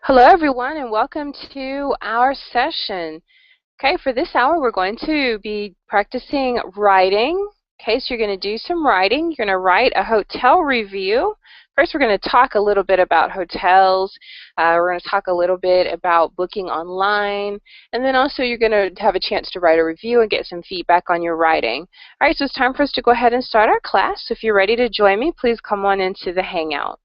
Hello, everyone, and welcome to our session. Okay, for this hour, we're going to be practicing writing. Okay, so you're going to do some writing. You're going to write a hotel review. First, we're going to talk a little bit about hotels. We're going to talk a little bit about booking online. And then also, you're going to have a chance to write a review and get some feedback on your writing. All right, so it's time for us to go ahead and start our class. So if you're ready to join me, please come on into the Hangout.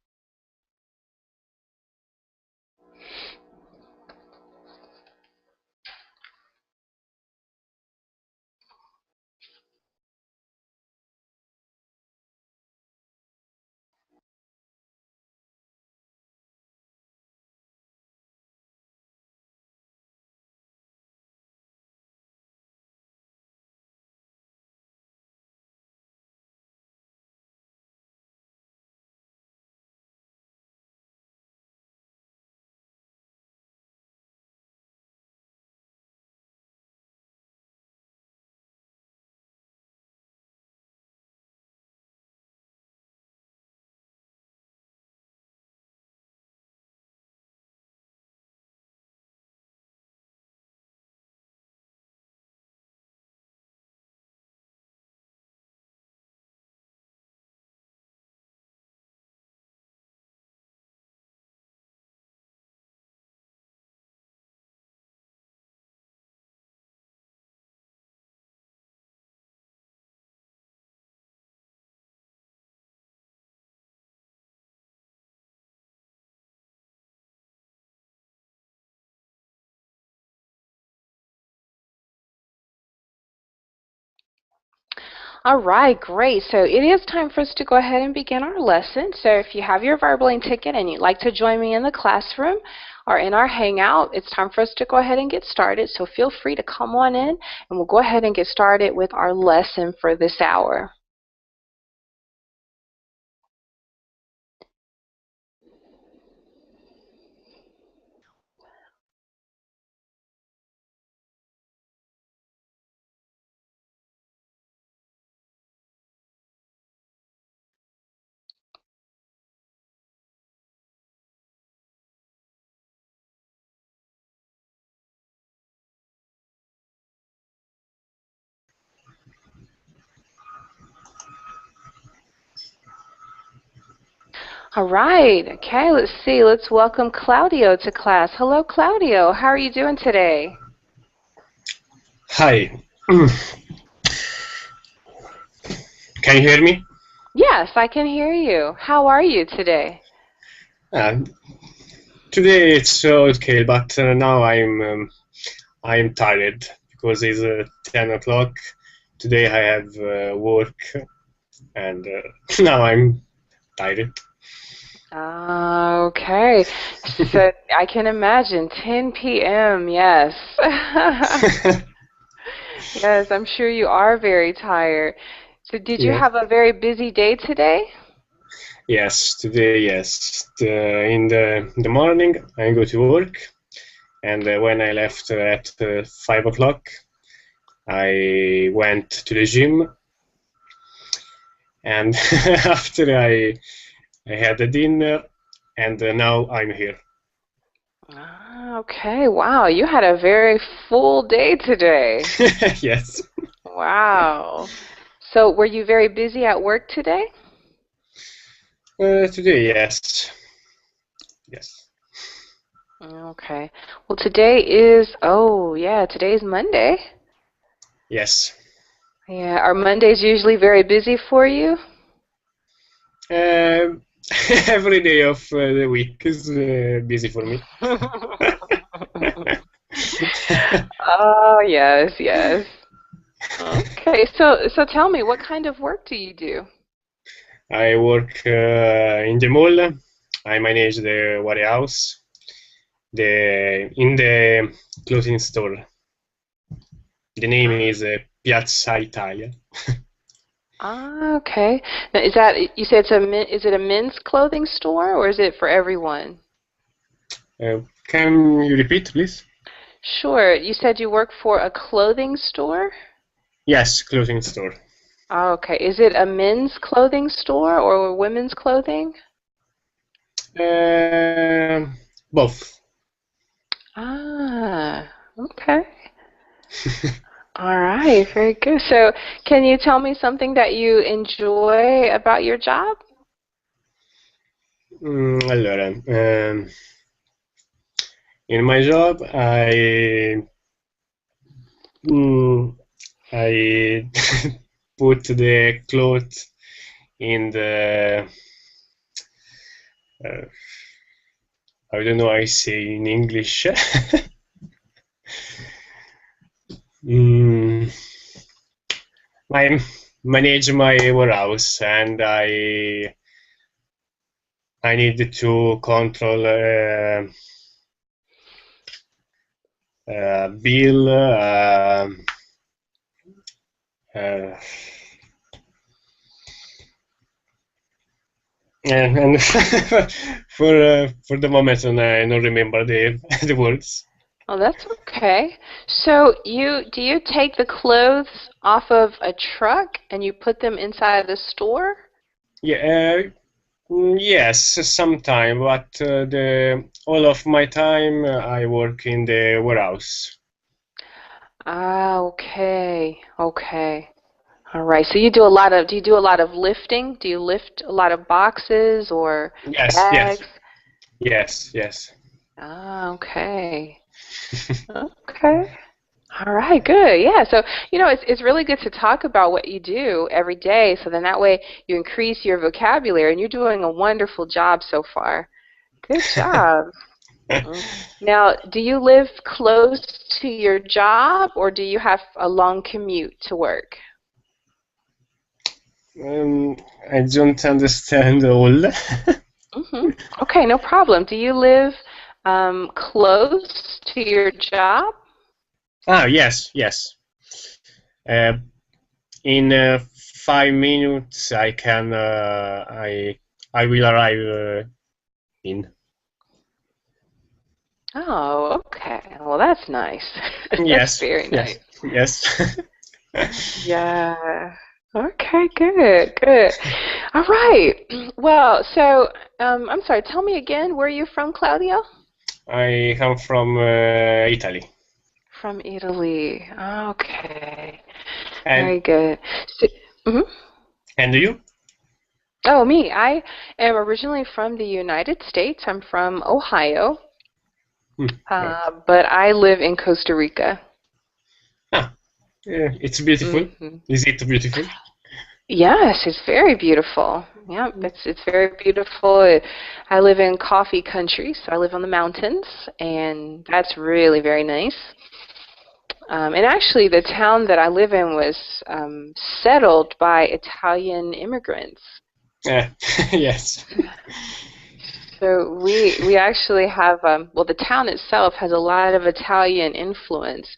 All right, great. So it is time for us to go ahead and begin our lesson. So if you have your Verbaling ticket and you'd like to join me in the classroom or in our Hangout, it's time for us to go ahead and get started. So feel free to come on in and we'll go ahead and get started with our lesson for this hour. All right, okay, let's see. Let's welcome Claudio to class. Hello, Claudio. How are you doing today? Hi. Can you hear me? Yes, I can hear you. How are you today? Uh, Today it's okay, but now I'm tired because it's 10 o'clock. Today I have work, and now I'm tired. Okay, so I can imagine 10 p.m. Yes. Yes, I'm sure you are very tired. So did you Yes. have a very busy day today? Yes, today yes. In the morning I go to work, and when I left at 5 o'clock, I went to the gym, and after I had a dinner, and now I'm here. Okay, wow, you had a very full day today. Yes. Wow. So were you very busy at work today? Today, yes. Yes. Okay. Well, today is, oh, yeah, today's Monday. Yes. Yeah, are Mondays usually very busy for you? Um, every day of the week is busy for me. Oh, yes, yes. Okay, so tell me, what kind of work do you do? I work in the mall. I manage the warehouse, the in the clothing store. The name is Piazza Italia. Okay. Now, is that you said is it a men's clothing store or is it for everyone? Can you repeat, please? Sure. You said you work for a clothing store? Yes, clothing store. Okay. Is it a men's clothing store or women's clothing? Both. Ah, okay. All right, very good. So, can you tell me something that you enjoy about your job? Allora, in my job, mm, I put the clothes in the uh, I don't know how I say in English. mm, I manage my warehouse and I need to control bill. Uh, and for the moment, I don't remember the the words. Oh, that's okay. So, do you take the clothes off of a truck and you put them inside the store? Yeah, yes, sometime, but the all of my time I work in the warehouse. Ah, okay. Okay. All right. So you do a lot of, do you do a lot of lifting? Do you lift a lot of boxes or Yes, yes, bags? yes, yes. Ah, okay. Okay. All right, good. Yeah. So, it's really good to talk about what you do every day so then that way you increase your vocabulary and you're doing a wonderful job so far. Good job. Mm. Now, do you live close to your job or do you have a long commute to work? Um, I don't understand all. hmm Okay, no problem. Do you live close to your job? Ah, yes, yes. Uh, in 5 minutes, I can. I will arrive in. Oh, okay. Well, that's nice. That's Yes, very yes, nice. yes. Yeah. Okay, good, good. All right. Well, so I'm sorry. Tell me again, where are you from, Claudio? I come from Italy. From Italy. Okay. And Very good. So, mhm. and you? Oh, me. I am originally from the United States. I'm from Ohio, Right. but I live in Costa Rica. Ah, yeah, it's beautiful. hmm Is it beautiful? Yes, it's very beautiful. Yeah, it's very beautiful. I live in coffee country, so I live on the mountains, and that's really very nice. And actually, the town that I live in was settled by Italian immigrants. Yeah, yes. So we actually have well, the town itself has a lot of Italian influence.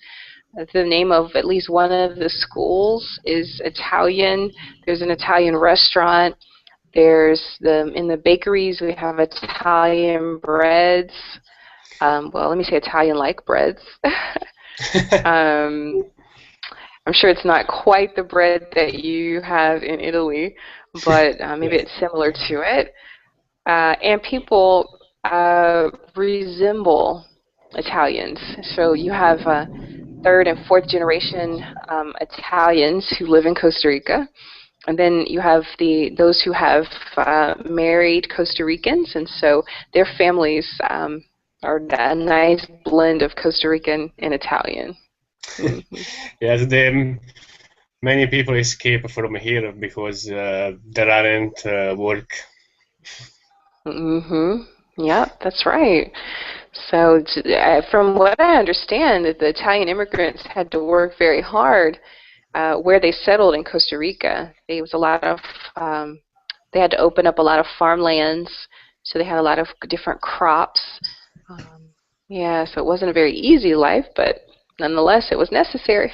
The name of at least one of the schools is Italian. There's an Italian restaurant. There's in the bakeries we have Italian breads. Well, let me say Italian-like breads. um, I'm sure it's not quite the bread that you have in Italy, but maybe Yes. it's similar to it. And people resemble Italians. So you have third and fourth generation Italians who live in Costa Rica, and then you have those who have married Costa Ricans, and so their families are a nice blend of Costa Rican and Italian. hmm Yes, many people escape from here because there aren't work. hmm Yep, that's right. So, from what I understand, that the Italian immigrants had to work very hard where they settled in Costa Rica. There was a lot of they had to open up a lot of farmlands, so they had a lot of different crops. Um, yeah, so it wasn't a very easy life, but nonetheless, it was necessary.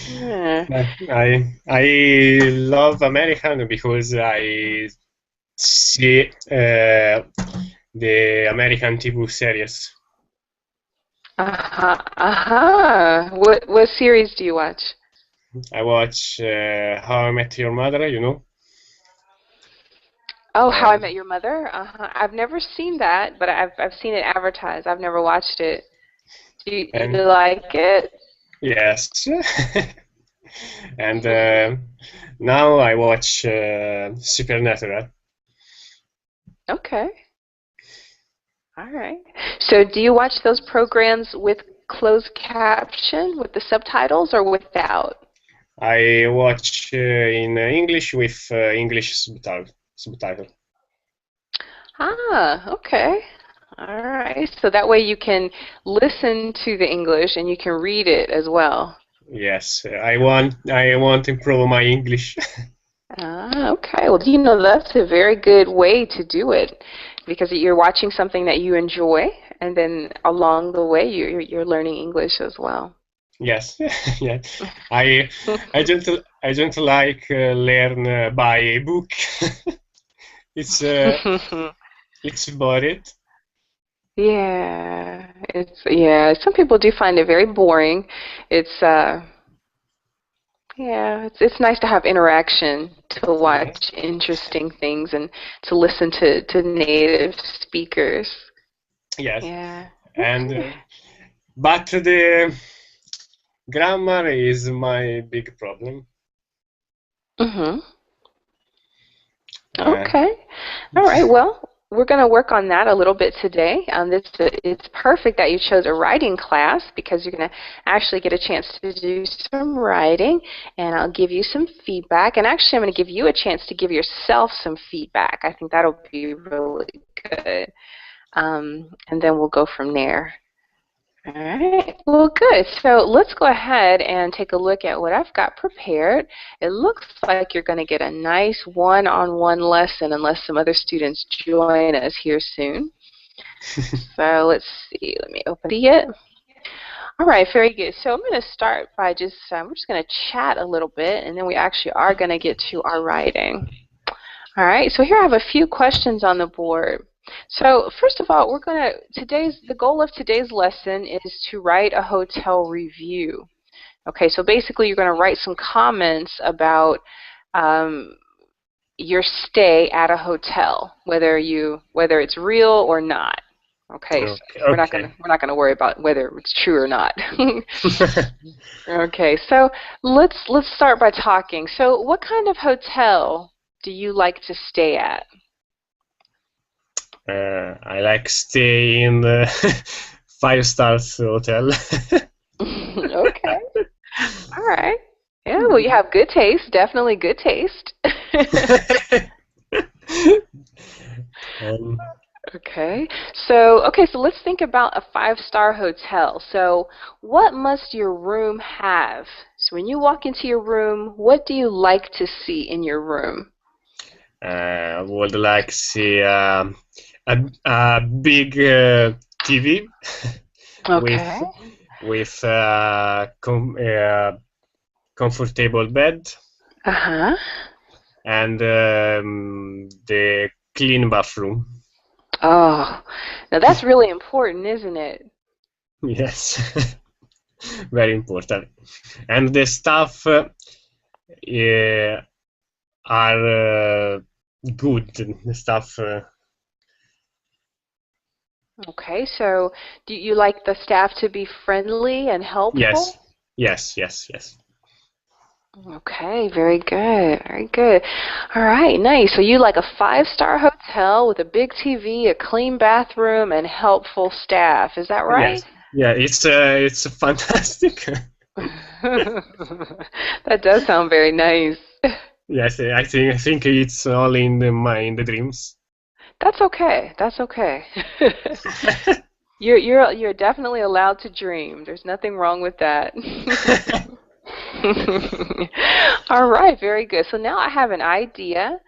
yeah. I love American because I see the American TV series. Uh-huh. Uh-huh. What series do you watch? I watch How I Met Your Mother, you know. Oh, How I And Met Your Mother? I've never seen that, but I've seen it advertised. I've never watched it. Do you and like it? yes, and now I watch Supernatural. Okay. All right. So do you watch those programs with closed caption, with the subtitles, or without? I watch in English with English subtitle. Ah, okay. All right. So that way you can listen to the English and you can read it as well. Yes, I want to improve my English. Ah, okay. Well, do you know that's a very good way to do it because you're watching something that you enjoy, and then along the way you're learning English as well. Yes, yeah. I I don't I don't like learn by a book. It's it's boring. Yeah. Some people do find it very boring. It's Yeah, it's nice to have interaction, to Yeah. watch interesting things, and to listen to native speakers. Yes, Yeah. and Okay. but the grammar is my big problem. Mhm. Uh, Okay. All right. Well, we're going to work on that a little bit today. It's perfect that you chose a writing class because you're going to actually get a chance to do some writing, and I'll give you some feedback. And actually, I'm going to give you a chance to give yourself some feedback. I think that'll be really good. And then we'll go from there. All right, well, good. So let's go ahead and take a look at what I've got prepared. It looks like you're going to get a nice one-on-one lesson unless some other students join us here soon. So let's see. Let me open it. All right, very good. So I'm going to start by we're just going to chat a little bit, and then we actually are going to get to our writing. All right, so here I have a few questions on the board. So first of all, the goal of today's lesson is to write a hotel review. Okay, so basically you're going to write some comments about um, your stay at a hotel, whether it's real or not. Okay, so okay, we're not gonna worry about whether it's true or not. Okay, so let's start by talking. So what kind of hotel do you like to stay at? I like stay in the 5 stars hotel. Okay. All right. Yeah, well, you have good taste, definitely good taste. um, Okay, so let's think about a five-star hotel. So, what must your room have? So, when you walk into your room, what do you like to see in your room? would like see a big TV with Okay. comfortable bed Uh-huh. and the clean bathroom. Oh, now that's really important, isn't it? Yes, very important. And the staff are good. The staff, Okay, so do you like the staff to be friendly and yes, helpful? yes, yes, yes. Okay, very good, very good. All right, nice. So you like a five-star hotel with a big TV, a clean bathroom, and helpful staff. Is that right? Yes, yeah, it's fantastic. That does sound very nice. Yes, I think it's only in the dreams. That's okay. That's okay. You're definitely allowed to dream. There's nothing wrong with that. All right, very good. So now I have an idea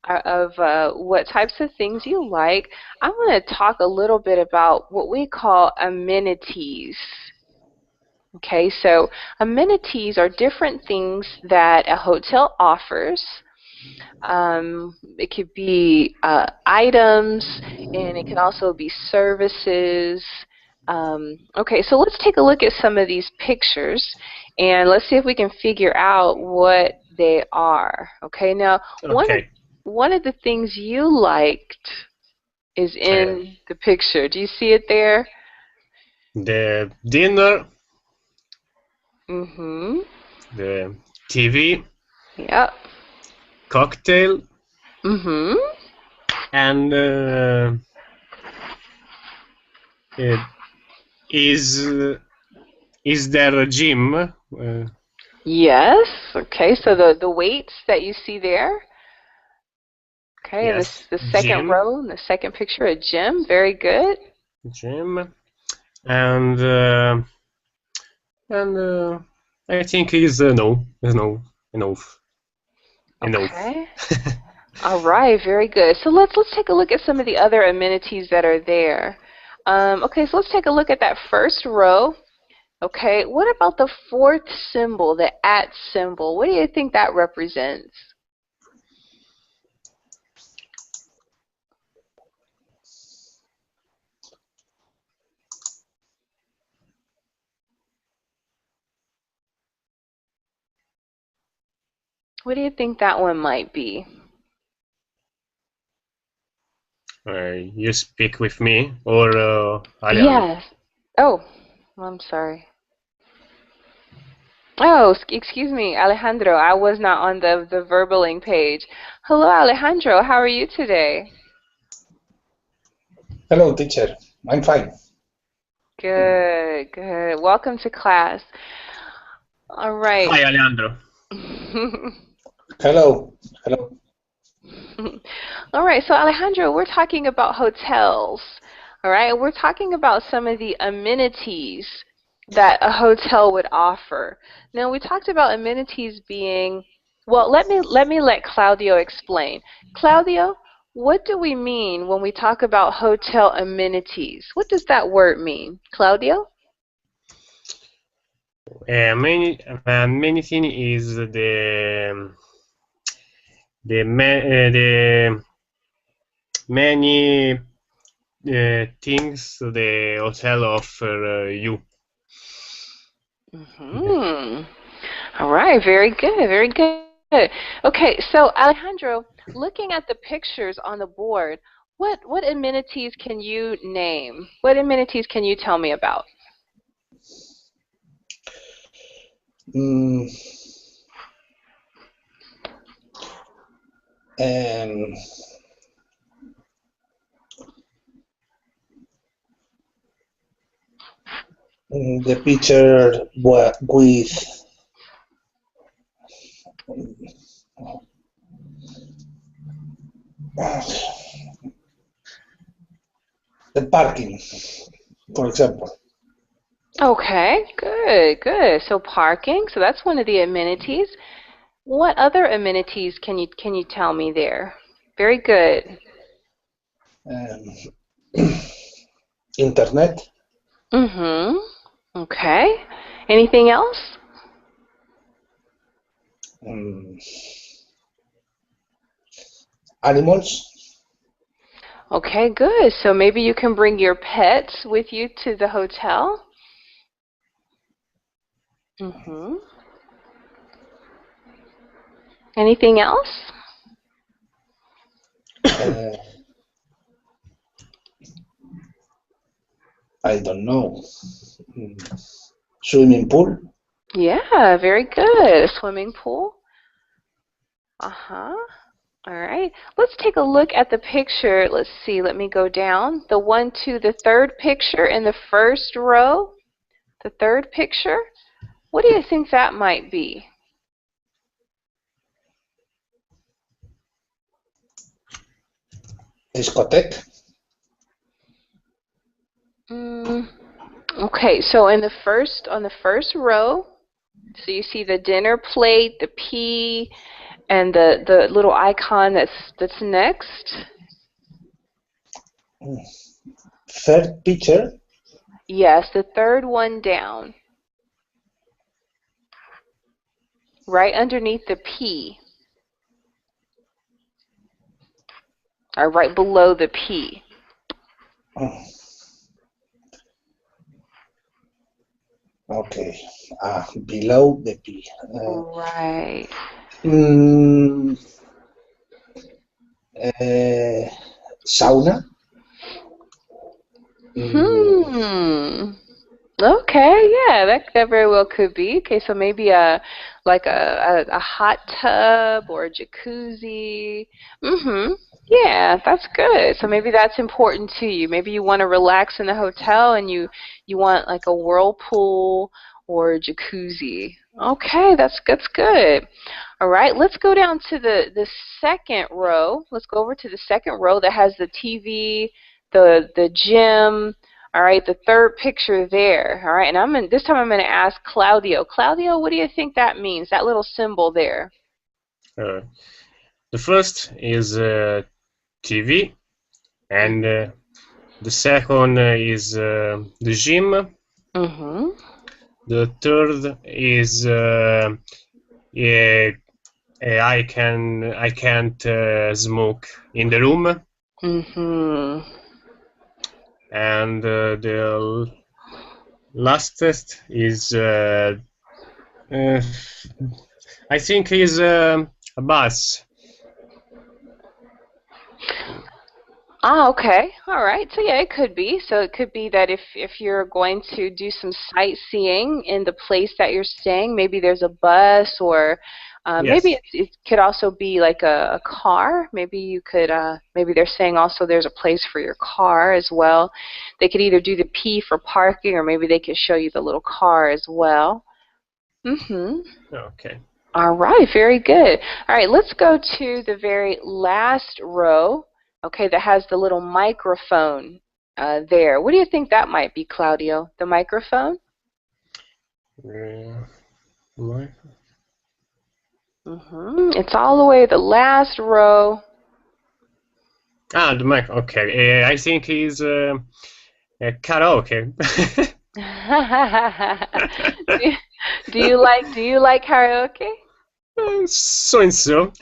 of what types of things you like. I'm going to talk a little bit about what we call amenities. Okay, so amenities are different things that a hotel offers. It could be items, and it can also be services. Okay, so let's take a look at some of these pictures, and let's see if we can figure out what they are. Okay, now Okay. one of the things you liked is in the picture. Do you see it there? The dinner, Mm-hmm. the TV, Yep. cocktail, Mm-hmm. and is there a gym? Yes. Okay, so the weights that you see there. Okay, and Yes, the second gym, row, in the second picture, a gym. Very good. gym, and I think is no, enough. Okay. All right, very good. So let's take a look at some of the other amenities that are there. Okay, so let's take a look at that first row. Okay, what about the fourth symbol, the @ symbol? What do you think that represents? What do you think that one might be? You speak with me or Alejandro? Yes. Oh, I'm sorry. Oh, excuse me, Alejandro. I was not on the verbaling page. Hello, Alejandro. How are you today? Hello, teacher. I'm fine. Good, good. Welcome to class. All right. Hi, Alejandro. Hello. Hello. All right, so Alejandro, we're talking about hotels. All right, we're talking about some of the amenities that a hotel would offer. Now, we talked about amenities being, well, let me let Claudio explain. Claudio, what do we mean when we talk about hotel amenities? What does that word mean? Claudio? Many thing is the many things the hotel offer you. Mm-hmm. All right, very good, very good. Okay, so Alejandro, looking at the pictures on the board, what amenities can you name? What amenities can you tell me about? Mm, and the picture with the parking, for example. Okay, good, good. So parking, so that's one of the amenities. What other amenities can you tell me there? Very good. Internet. Mm-hmm. Okay. Anything else? Animals. Okay, good. So maybe you can bring your pets with you to the hotel. Mm-hmm. Anything else? I don't know. Swimming pool. Yeah, very good. A swimming pool. Uh-huh. All right. Let's take a look at the picture. Let's see. Let me go down. The one to the third picture in the first row. The third picture. What do you think that might be? Discotheque. Okay, so on the first row, so you see the dinner plate, the P, and the little icon that's next. Third picture. Yes, the third one down. Right underneath the P. Or right below the P. Okay. Below the P. Right. Sauna. Okay, yeah, that very well could be. Okay, so maybe like a hot tub or a jacuzzi. Yeah, that's good. So maybe that's important to you. Maybe you want to relax in the hotel and you want like a whirlpool or a jacuzzi. Okay, that's good. All right, let's go down to the second row. Let's go over to the second row that has the TV, the gym. All right, the third picture there. All right, and this time I'm going to ask Claudio. Claudio, what do you think that means? That little symbol there. The first is TV, and the second is the gym. The third is I can't smoke in the room. And the lastest is I think is a bus. Okay. All right. So yeah, it could be. So it could be that if you're going to do some sightseeing in the place that you're staying, maybe there's a bus, or Yes. maybe it could also be like a car. Maybe you could. Maybe they're saying also there's a place for your car as well. They could either do the P for parking, or maybe they could show you the little car as well. Okay. All right. Very good. All right. Let's go to the very last row. Okay, that has the little microphone there. What do you think that might be, Claudio? The microphone? It's all the way the last row. Ah, the mic. Okay. I think it's karaoke. do you like karaoke? So and so.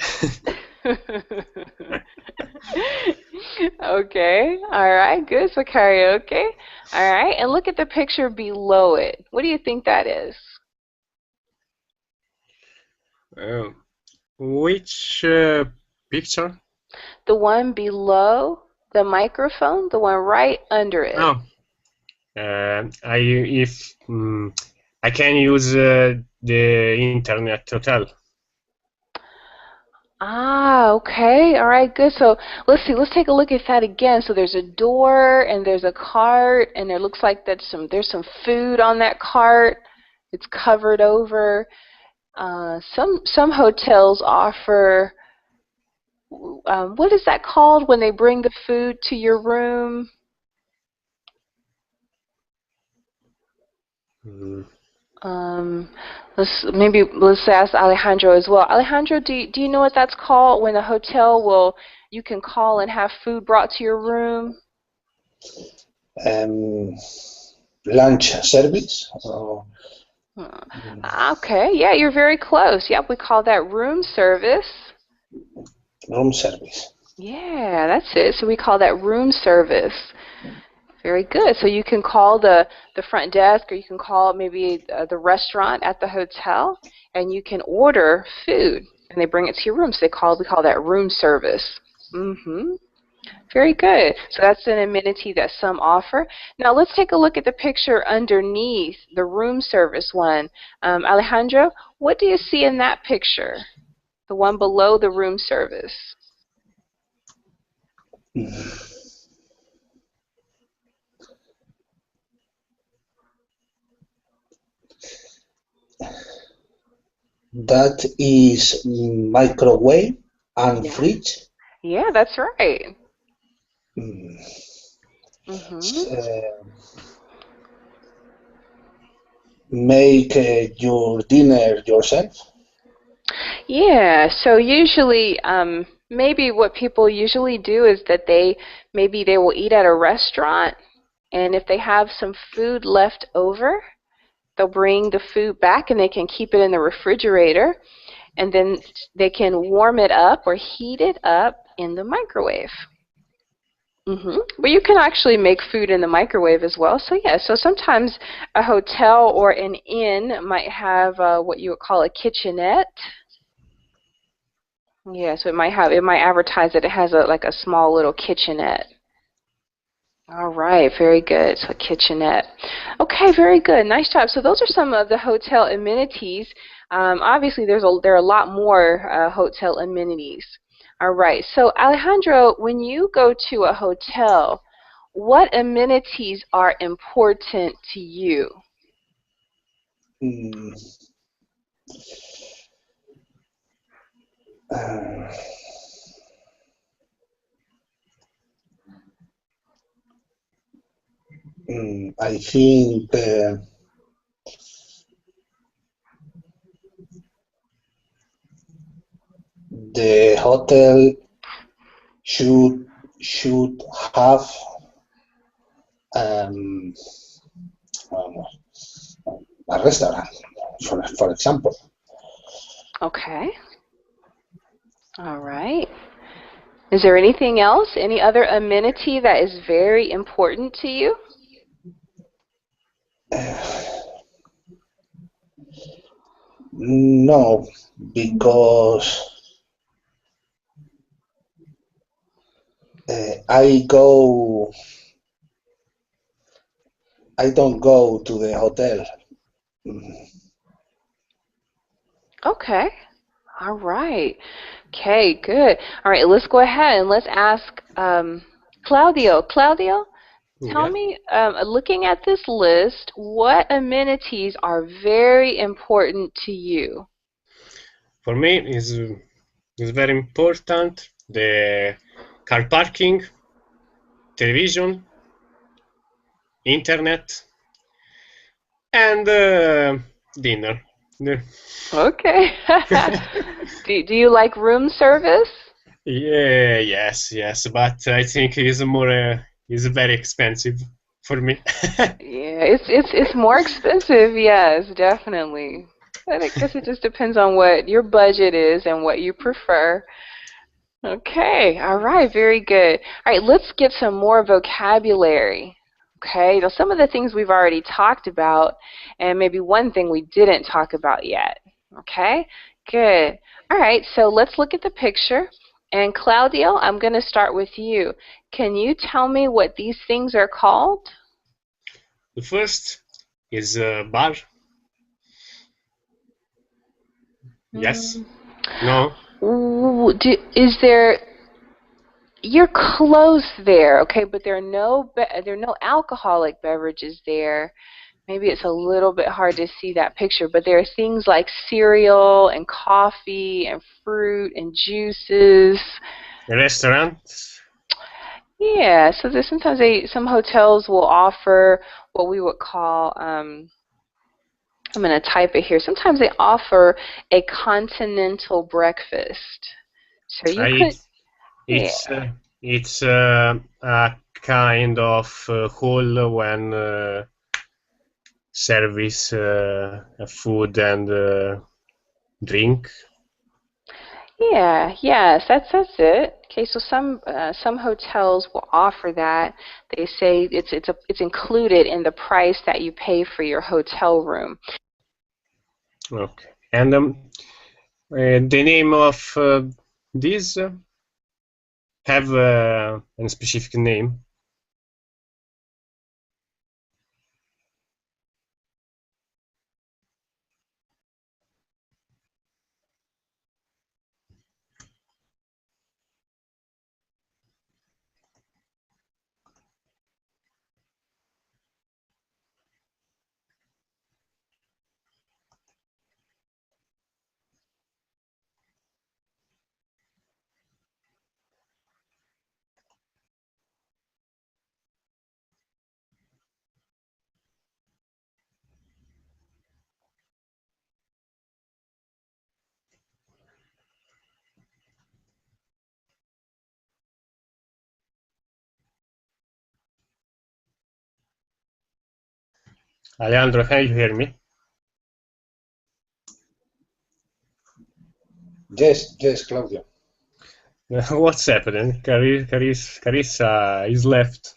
Okay, all right, good. So karaoke. All right, and look at the picture below it. What do you think that is? Which picture? The one below the microphone, the one right under it. Oh, I can use the internet hotel. Okay. All right, good. So let's see. Let's take a look at that again. So there's a door and there's a cart, and it looks like there's some food on that cart. It's covered over. Some hotels offer, what is that called when they bring the food to your room? Let's ask Alejandro as well. Alejandro, do you know what that's called when a hotel you can call and have food brought to your room? Lunch service. Okay, yeah, you're very close. Yep, we call that room service. Room service. Yeah, that's it. So we call that room service. Very good. So you can call the front desk, or you can call maybe the restaurant at the hotel, and you can order food, and they bring it to your room. So we call that room service. Very good. So that's an amenity that some offer. Now let's take a look at the picture underneath the room service one. Alejandro, what do you see in that picture? The one below the room service. That is microwave and fridge. Yeah, that's right. Make your dinner yourself. Yeah, so usually maybe what people usually do is that they will eat at a restaurant, and if they have some food left over, they'll bring the food back and they can keep it in the refrigerator, and then they can warm it up or heat it up in the microwave. But you can actually make food in the microwave as well. So yeah, so sometimes a hotel or an inn might have what you would call a kitchenette. Yeah, so it might advertise that it has like a small little kitchenette. All right, very good. So a kitchenette. Okay, very good. Nice job. So those are some of the hotel amenities. Obviously, there are a lot more hotel amenities. All right. So Alejandro, when you go to a hotel, what amenities are important to you? Mm, uh, I think the hotel should have um, um, a restaurant, for example. Okay. All right. Is there anything else? Any other amenity that is very important to you? No, because I go. I don't go to the hotel. Mm, Okay. All right. Okay, good. All right, let's go ahead and let's ask Claudio. Claudio, tell Yeah. me, looking at this list, what amenities are very important to you? For me, is very important the car parking, television, internet, and dinner. Okay. Do you like room service? Yeah, yes, but I think it's more is very expensive for me. Yeah, it's more expensive, yes, definitely. But I guess it just depends on what your budget is and what you prefer. Okay, all right, very good. All right, let's get some more vocabulary. Okay, now some of the things we've already talked about, and maybe one thing we didn't talk about yet. Okay, good. All right, so let's look at the picture. And Claudio, I'm going to start with you. Can you tell me what these things are called? The first is bar. Yes. Mm. No. Ooh, is there? You're close there, okay, but there are no alcoholic beverages there. Maybe it's a little bit hard to see that picture, but there are things like cereal and coffee and fruit and juices. Restaurant. Yeah, so there's some hotels will offer what we would call I'm going to type it here. Sometimes they offer a continental breakfast. So you I could, yeah. it's a kind of hall when service food and drink. Yeah, yes, that's it. Okay, so some hotels will offer that. They say it's included in the price that you pay for your hotel room. Okay. And the name of this have a specific name. Alejandro, can you hear me? yes, Claudio. What's happening? Carissa is left.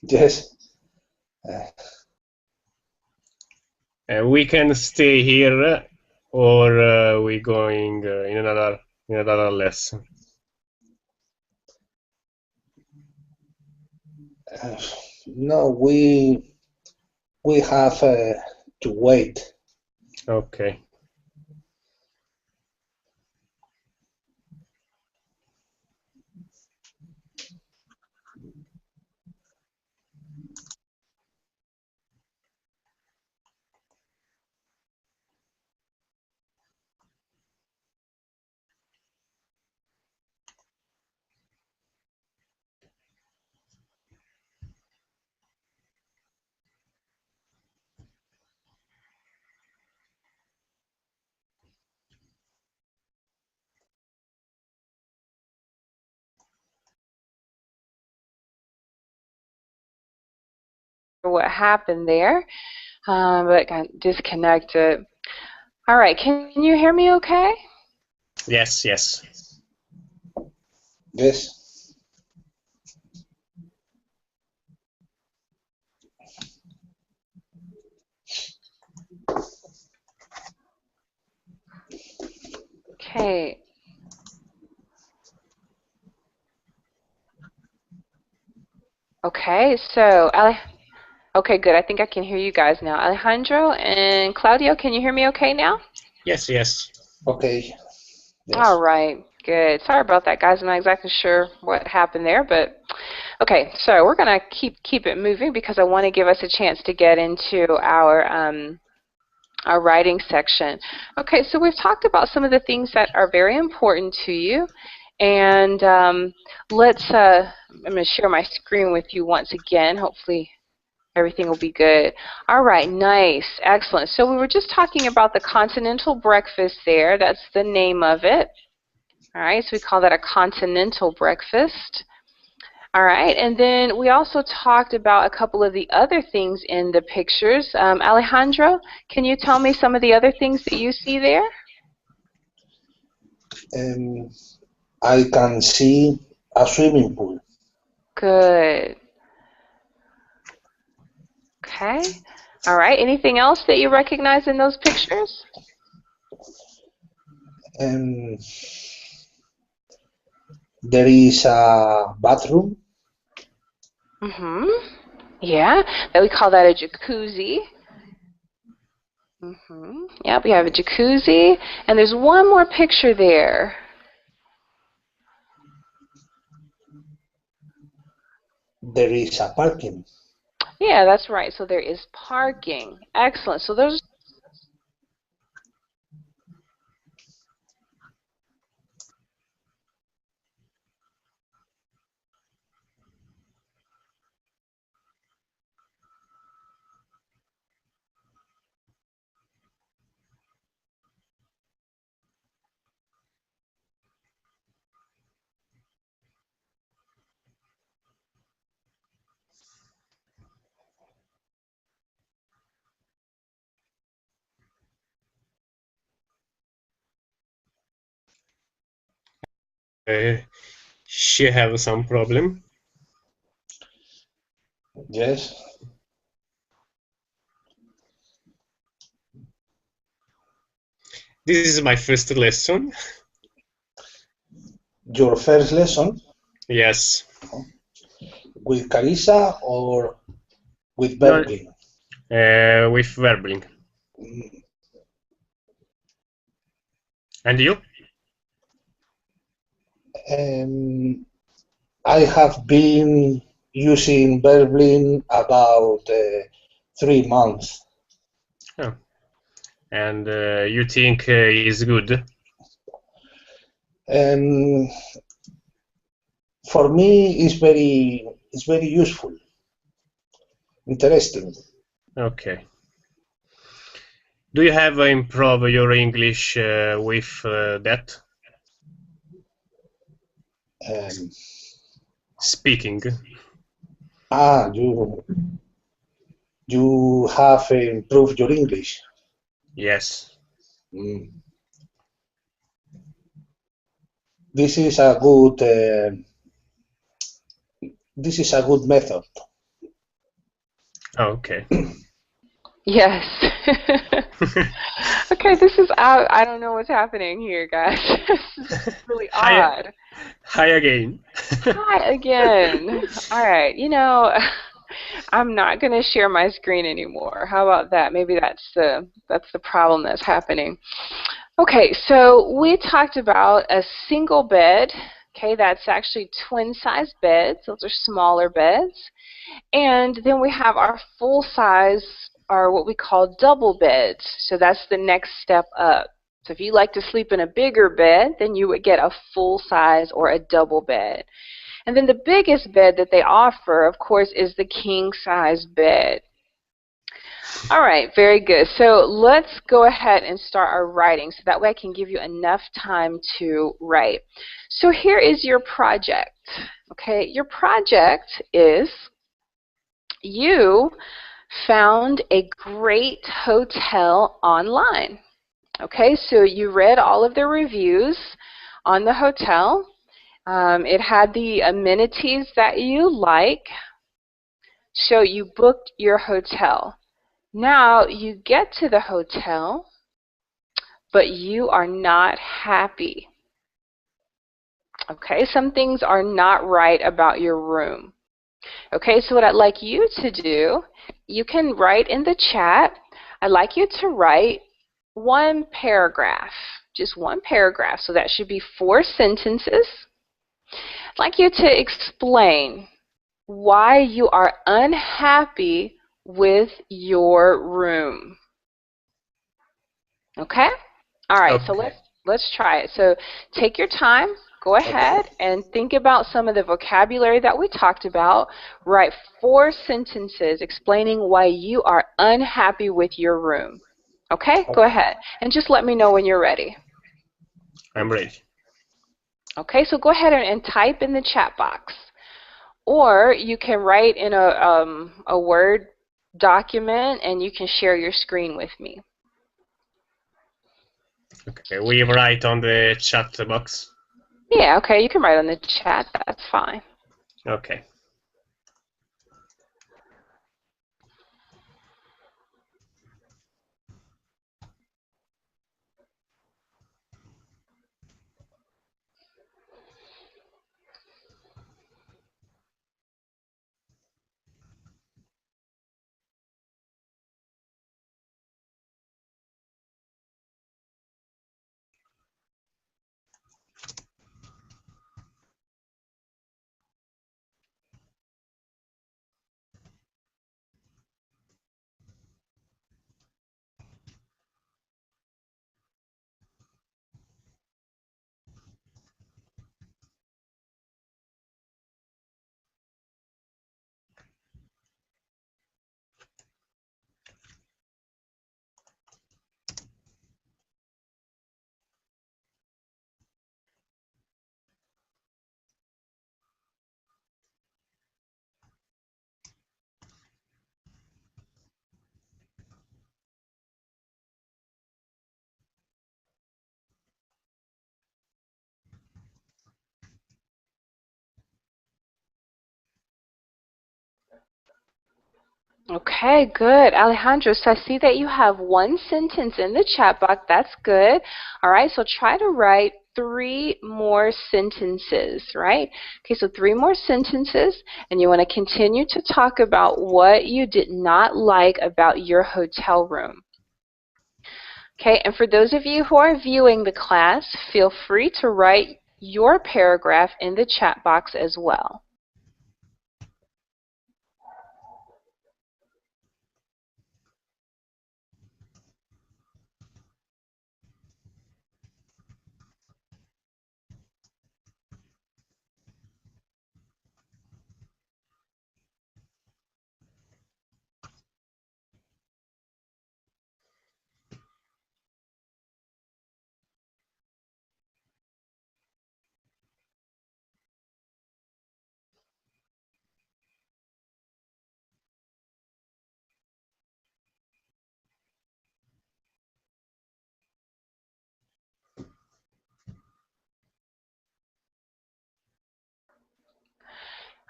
Yes. We can stay here or we going in another lesson? No, we have to wait. Okay. What happened there, but got disconnected. All right, can you hear me okay? Yes, yes. Yes. Okay. Okay, so okay, good. I think I can hear you guys now. Alejandro and Claudio, can you hear me okay now? Yes, yes. Okay. Yes. All right, good. Sorry about that, guys. I'm not exactly sure what happened there, but okay. So we're gonna keep it moving because I want to give us a chance to get into our writing section. Okay, so we've talked about some of the things that are very important to you, and I'm going to share my screen with you once again. Hopefully everything will be good. All right, nice, excellent. So we were just talking about the continental breakfast there. That's the name of it. All right, so we call that a continental breakfast. All right, and then we also talked about a couple of the other things in the pictures. Alejandro, can you tell me some of the other things that you see there? I can see a swimming pool. Good. Okay. All right, anything else that you recognize in those pictures? There is a bathroom. Mm-hmm. Yeah, we call that a jacuzzi. Mm-hmm. Yep, we have a jacuzzi, and there's one more picture there. There is a parking. Yeah, that's right. So there is parking. Excellent. So those She have some problem. Yes. This is my first lesson. Your first lesson? Yes. With Carissa or with Berkeley? With Verbling. And you? I have been using Berblin about 3 months. Oh. And you think is good? For me, it's very useful, interesting. Okay. Do you have improve your English with that? Speaking. You have improved your English. Yes. This is a good. This is a good method. Okay. Yes. Okay, this is I don't know what's happening here, guys. This is really Hi, odd. hi again. Hi again. All right, I'm not going to share my screen anymore. How about that? Maybe that's the problem that's happening. Okay, so we talked about a single bed. Okay, that's actually twin-size beds. Those are smaller beds. And then we have our full-size, or what we call double beds. So that's the next step up. So if you like to sleep in a bigger bed, then you would get a full-size or a double bed. And then the biggest bed that they offer, of course, is the king-size bed. All right, very good. So let's go ahead and start our writing so that way I can give you enough time to write. So here is your project. Okay, your project is you found a great hotel online. Okay, so you read all of the reviews on the hotel. It had the amenities that you like, so you booked your hotel. Now you get to the hotel, but you are not happy. Okay, some things are not right about your room. Okay, so what I'd like you to do, you can write in the chat. I'd like you to write one paragraph, just one paragraph. So that should be 4 sentences. I'd like you to explain why you are unhappy with your room. Okay? All right, so Okay. let's try it. So take your time. Go ahead and think about some of the vocabulary that we talked about. Write 4 sentences explaining why you are unhappy with your room. Okay? Go ahead. And just let me know when you're ready. I'm ready. Okay, so go ahead and type in the chat box. Or you can write in a Word document and you can share your screen with me. Okay, we write on the chat box. Yeah, okay, you can write on the chat. That's fine. Okay. Okay, good. Alejandro, so I see that you have 1 sentence in the chat box. That's good. All right, so try to write 3 more sentences, right? Okay, so 3 more sentences, and you want to continue to talk about what you did not like about your hotel room. Okay, and for those of you who are viewing the class, feel free to write your paragraph in the chat box as well.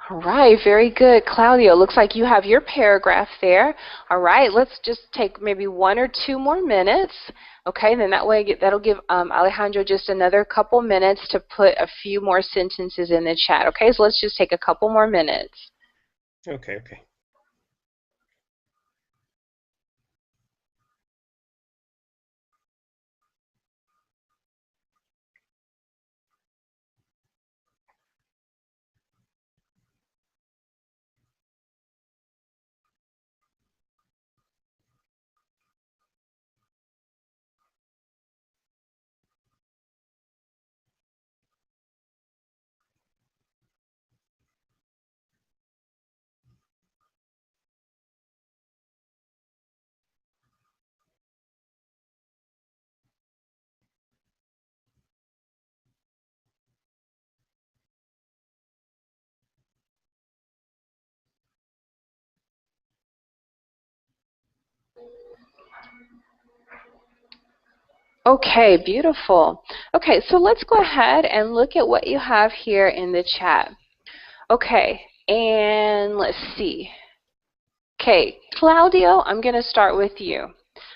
All right, very good. Claudio, looks like you have your paragraph there. All right, let's just take maybe 1 or 2 more minutes. Okay, and then that way that'll give Alejandro just another couple minutes to put a few more sentences in the chat. Okay, so let's just take a couple more minutes. Okay, okay. Okay, beautiful. Okay, so let's go ahead and look at what you have here in the chat. Okay, and let's see. Okay, Claudio, I'm going to start with you.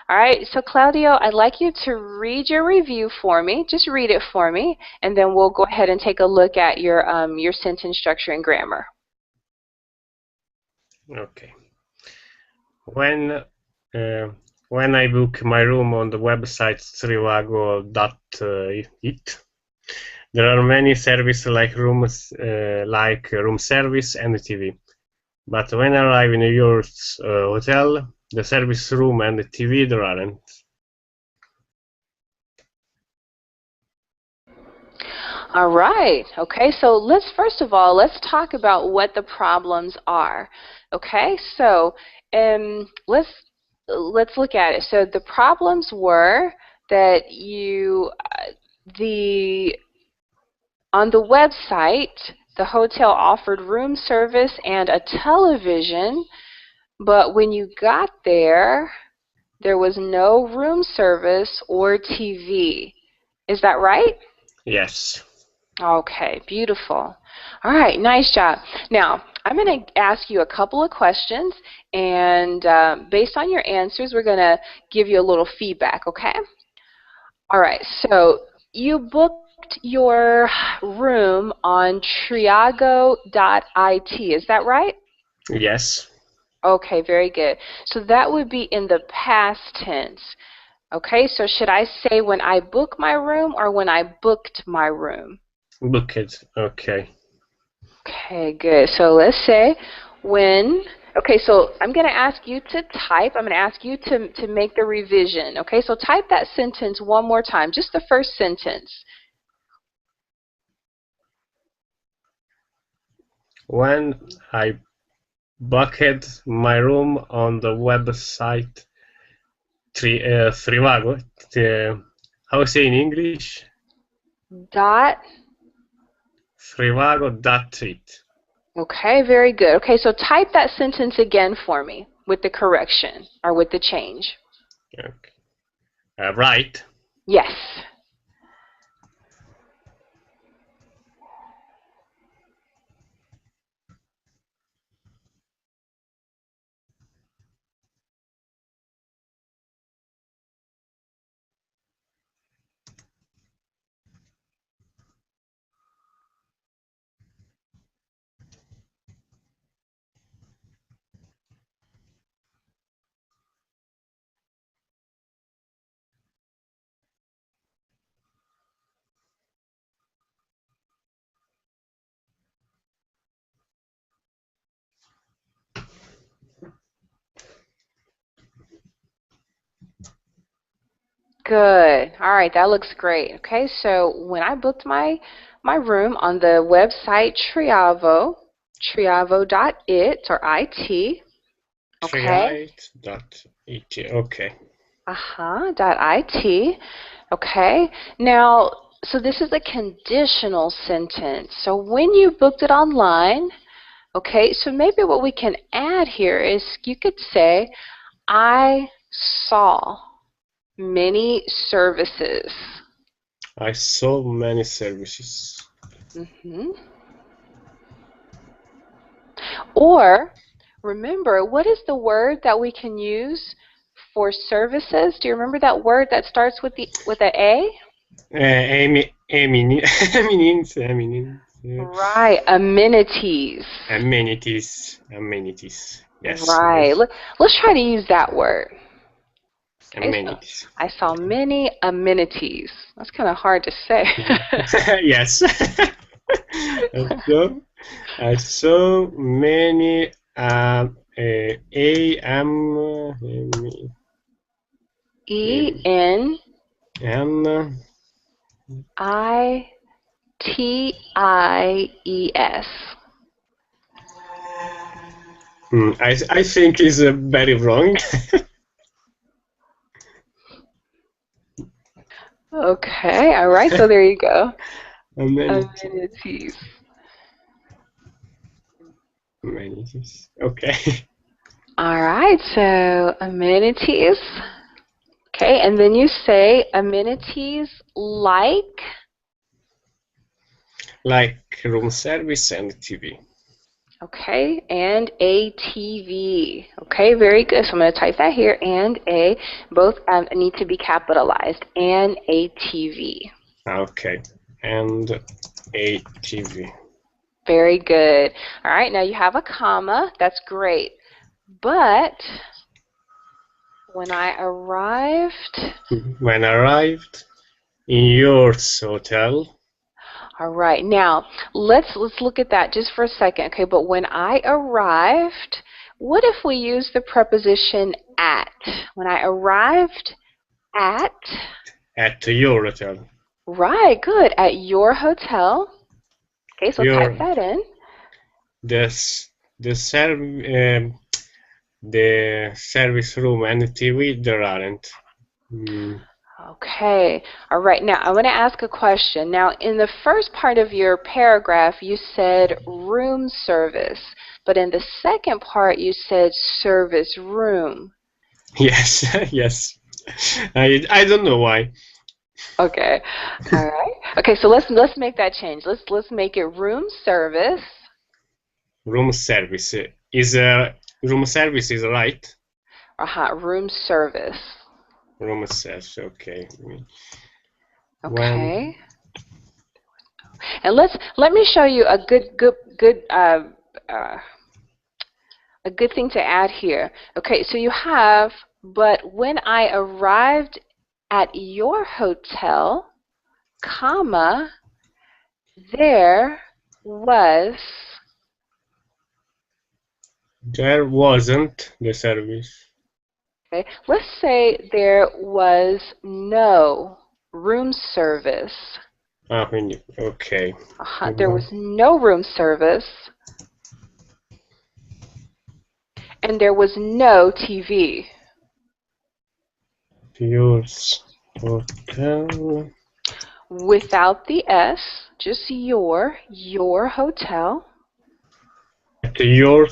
All right, so Claudio, I'd like you to read your review for me. Just read it for me, and then we'll go ahead and take a look at your sentence structure and grammar. Okay. When I book my room on the website trivago.it, there are many services like room service and TV. But when I arrive in your hotel, the service room and the TV there aren't. All right. Okay, so first of all, let's talk about what the problems are. Okay, so let's look at it. So the problems were that on the website, the hotel offered room service and a television, but when you got there, there was no room service or TV. Is that right? Yes. Okay, beautiful. All right, nice job. Now, I'm going to ask you a couple of questions, and based on your answers, we're going to give you a little feedback, okay? All right, so you booked your room on triago.it, is that right? Yes. Okay, very good. So that would be in the past tense. Okay, so should I say when I book my room or when I booked my room? Book it. Okay. Okay, good. So let's say when, okay, so I'm going to ask you to type, I'm going to ask you to make the revision. Okay, so type that sentence one more time, just the first sentence. When I booked my room on the website Trivago, how say in English? Trivago.it. Okay, very good. Okay, so type that sentence again for me with the correction or with the change. Okay. Right. Yes. Good. All right, that looks great. Okay, so when I booked my room on the website triavo.it or IT. Okay. Triite.it. Okay. .it. Okay. Now, so this is a conditional sentence. So when you booked it online, okay, so maybe what we can add here is you could say, I saw many services. I saw many services. Mm-hmm. Or, remember, what is the word that we can use for services? Do you remember that word that starts with an A? Eminence. Right, amenities. Amenities. Yes. Right. Let's try to use that word. Okay, Amenities. so I saw many amenities. That's kind of hard to say. Yes. I saw many ENITIES. I think is very wrong. Okay, all right, so there you go. Amenities. Amenities. Okay. All right, so amenities. Okay, and then you say amenities like Room service and TV. Okay, and a TV. Okay, very good. So I'm going to type that here, and a, both need to be capitalized, and a TV. Okay, and a TV. Very good. All right, now you have a comma. That's great. But when I arrived in your hotel. All right, now let's look at that just for a second, okay? But when I arrived, what if we use the preposition at? When I arrived at your hotel. Right, good. At your hotel. Okay, so type that in. The service room and the TV there aren't. Okay. All right. Now, I want to ask a question. Now, in the first part of your paragraph, you said room service, but in the second part, you said service room. Yes, yes. I don't know why. Okay. All right. Okay, so let's make that change. Let's make it room service. Room service is room service is right. Room service. Room service. Okay. Okay. And let me show you a good thing to add here. Okay, so you have, but when I arrived at your hotel, comma, there wasn't the service. Okay, let's say there was no room service. Okay. There was no room service. And there was no TV. Yours hotel. Without the S, just your hotel. Your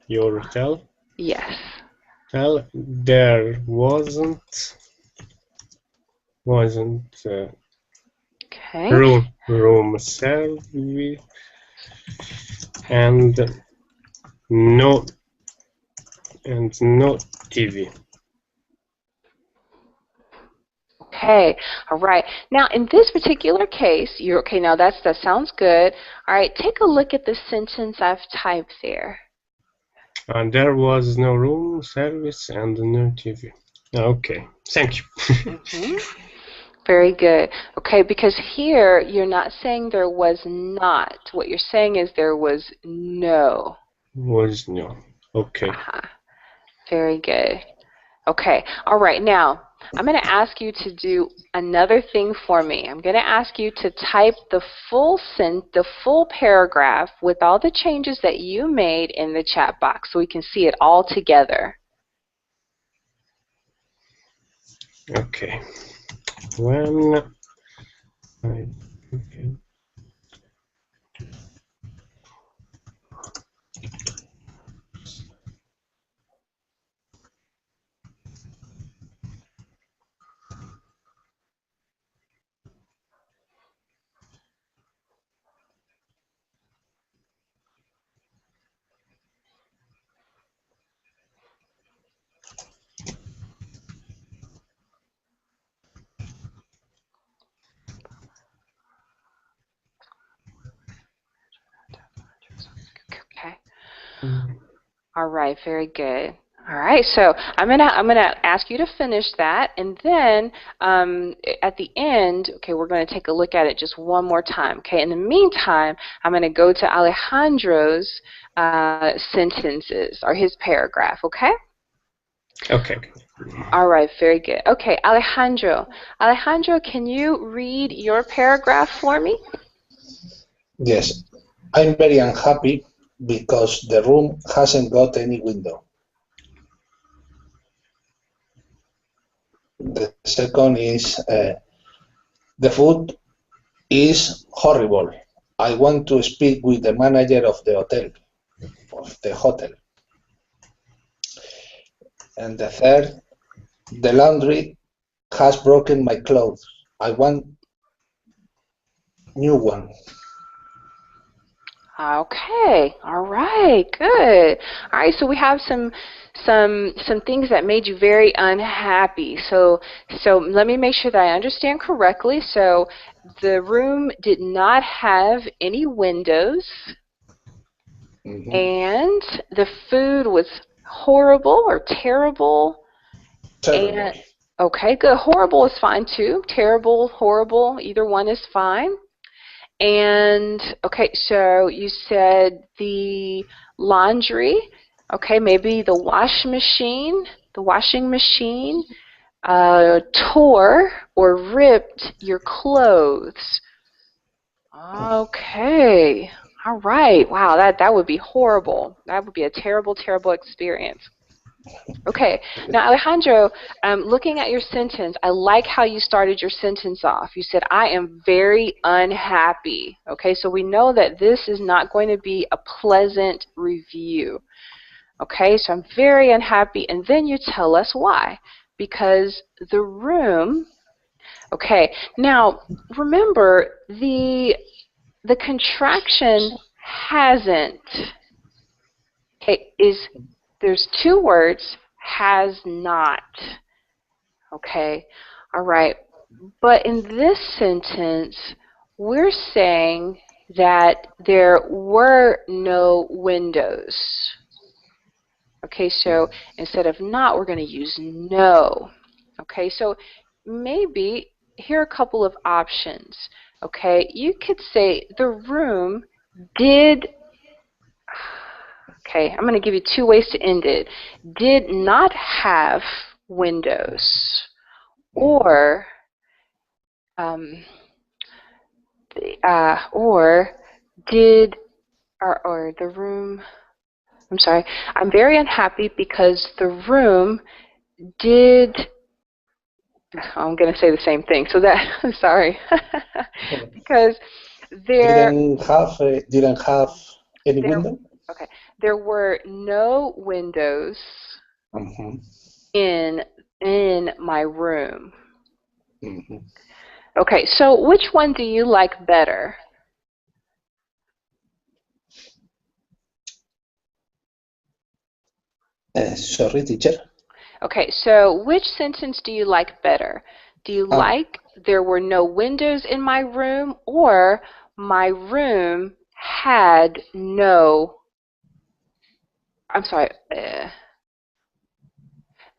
hotel. Yes. Well, there wasn't Okay. room service and no TV. Okay, all right. Now, in this particular case, you're okay. Now that sounds good. All right, take a look at the sentence I've typed there. And there was no room service and no TV. Okay, thank you. Very good. Okay, because here you're not saying there was not. What you're saying is there was no. Was no. Okay. Very good. Okay. All right. Now, I'm going to ask you to do another thing for me. I'm going to ask you to type the full paragraph with all the changes that you made in the chat box so we can see it all together. Okay. Okay. All right, very good. All right, so I'm gonna ask you to finish that, and then at the end, okay, we're going to take a look at it just one more time. Okay, in the meantime, I'm going to go to Alejandro's sentences or his paragraph. Okay. Okay. All right, very good. Okay, Alejandro. Alejandro, can you read your paragraph for me? Yes, I'm very unhappy because the room hasn't got any window. The second is the food is horrible. I want to speak with the manager of the hotel. And the third, the laundry has broken my clothes. I want new one. Okay. All right. Good. All right. So we have some things that made you very unhappy. So let me make sure that I understand correctly. So the room did not have any windows, and the food was horrible or terrible. Terrible. And okay, good. Horrible is fine too. Terrible, horrible, either one is fine. And okay, so you said the laundry, okay, maybe the washing machine tore or ripped your clothes. Okay, all right. Wow, that would be horrible. That would be a terrible, terrible experience. Okay, now Alejandro, looking at your sentence, I like how you started your sentence off. You said, I am very unhappy. Okay, so we know that this is not going to be a pleasant review. Okay, so I'm very unhappy, and then you tell us why. Because the room, okay, now remember the contraction hasn't, okay, there's two words, has not. Okay, all right. But in this sentence, we're saying that there were no windows. Okay, so instead of not, we're going to use no. Okay, so maybe here are a couple of options. Okay, you could say the room did. Okay, I'm going to give you two ways to end it. Did not have windows, or did or the room. I'm sorry. I'm very unhappy because the room did. I'm going to say the same thing. So that sorry, because Didn't have any window. Okay, there were no windows in my room. Okay, so which one do you like better? Sorry, teacher. Okay, so which sentence do you like better? Do you like there were no windows in my room, or my room had no, I'm sorry,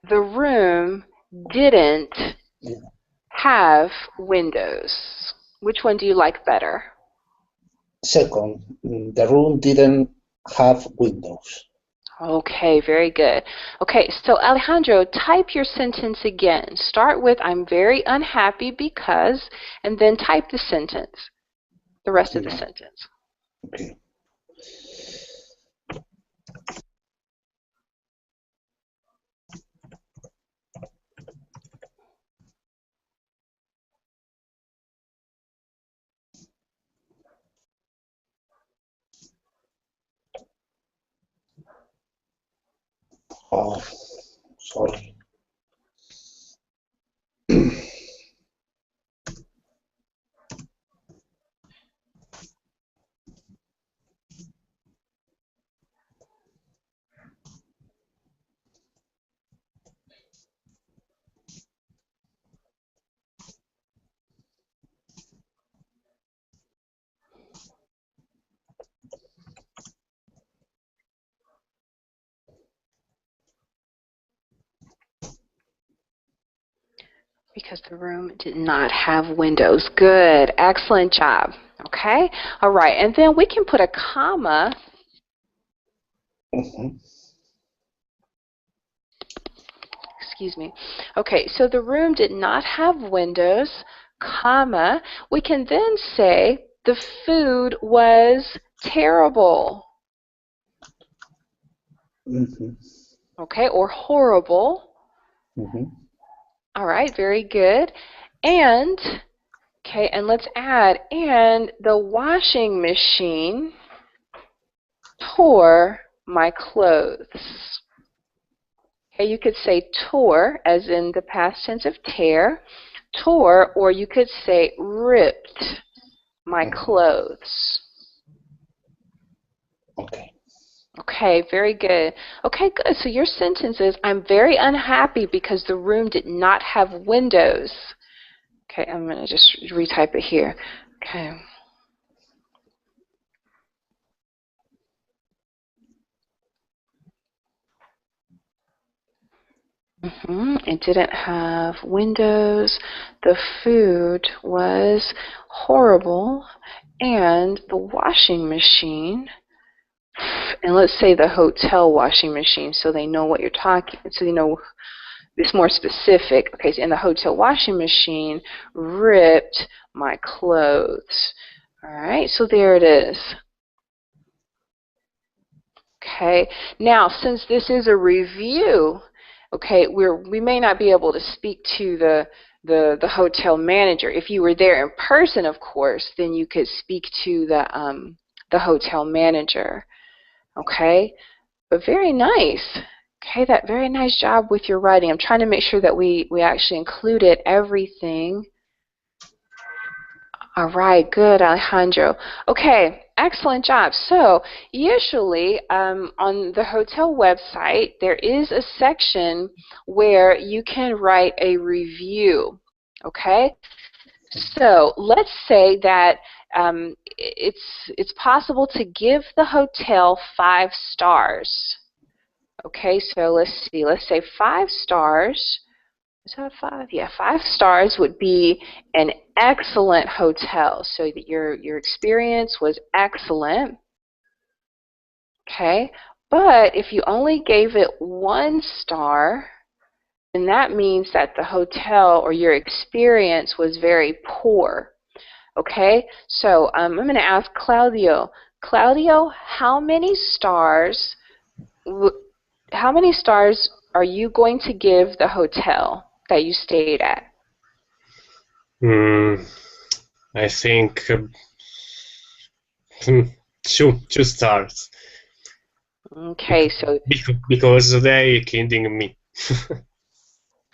the room didn't have windows? Which one do you like better? Second, the room didn't have windows. Okay, very good. Okay, so Alejandro, type your sentence again. Start with I'm very unhappy because, and then type the sentence, the rest of the sentence. Okay. Oh, sorry. Because the room did not have windows. Good. Excellent job. Okay? All right. And then we can put a comma. Excuse me. Okay, so the room did not have windows, comma. We can then say the food was terrible. Okay, or horrible. All right, very good. And, okay, and let's add, and the washing machine tore my clothes. Okay, you could say tore, as in the past tense of tear, tore, or you could say ripped my clothes. Okay. Okay, very good. Okay, good. So your sentence is, I'm very unhappy because the room did not have windows. Okay, I'm going to just retype it here. Okay. It didn't have windows. The food was horrible. And the washing machine, and let's say the hotel washing machine so they know what you're talking, so you know it's more specific. Okay, so in the hotel washing machine ripped my clothes. All right, so there it is. Okay, now since this is a review, okay, we may not be able to speak to the hotel manager. If you were there in person, of course, then you could speak to the hotel manager. Okay, but very nice. Okay, that very nice job with your writing. I'm trying to make sure that we actually included everything. All right, good, Alejandro. Okay, excellent job. So usually on the hotel website, there is a section where you can write a review. Okay, so let's say that it's possible to give the hotel 5 stars. Okay, so let's see. Let's say 5 stars. Is that 5? Yeah, 5 stars would be an excellent hotel. So that your experience was excellent. Okay, but if you only gave it 1 star, then that means that the hotel or your experience was very poor. Okay, so I'm going to ask Claudio. Claudio, how many stars are you going to give the hotel that you stayed at? I think 2 stars. Okay, so because they kidding me.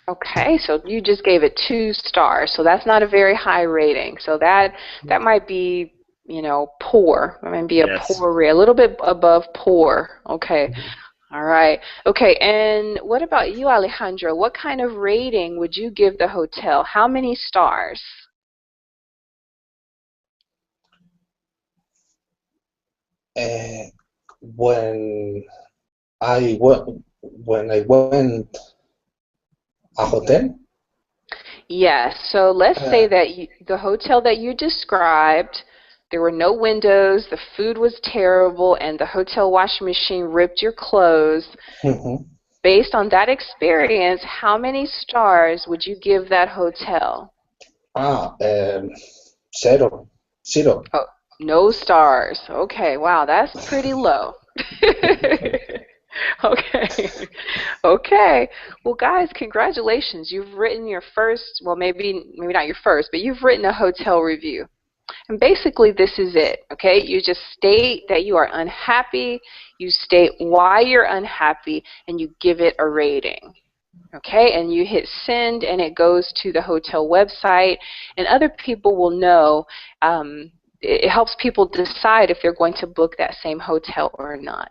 okay, so you just gave it 2 stars, so that's not a very high rating. So that might be, you know, poor. That might be a poor rate, a little bit above poor. Okay. All right. Okay, and what about you, Alejandro? What kind of rating would you give the hotel? How many stars? When I went a hotel. Yes. So let's say that the hotel that you described, there were no windows, the food was terrible, and the hotel washing machine ripped your clothes. Based on that experience, how many stars would you give that hotel? 0. Oh, no stars. Okay, wow, that's pretty low. Okay. Okay. Well, guys, congratulations. You've written your first, well, maybe not your first, but you've written a hotel review. And basically, this is it, okay? You just state that you are unhappy, you state why you're unhappy, and you give it a rating. Okay, and you hit send, and it goes to the hotel website, and other people will know. It helps people decide if they're going to book that same hotel or not.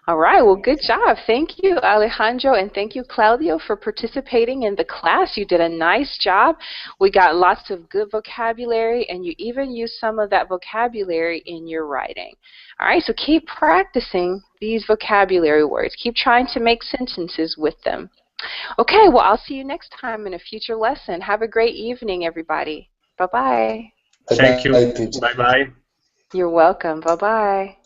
All right, well, good job. Thank you, Alejandro, and thank you, Claudio, for participating in the class. You did a nice job. We got lots of good vocabulary, and you even used some of that vocabulary in your writing. All right, so keep practicing these vocabulary words. Keep trying to make sentences with them. Okay, well, I'll see you next time in a future lesson. Have a great evening, everybody. Bye-bye. Thank you. Bye-bye. You're welcome. Bye-bye.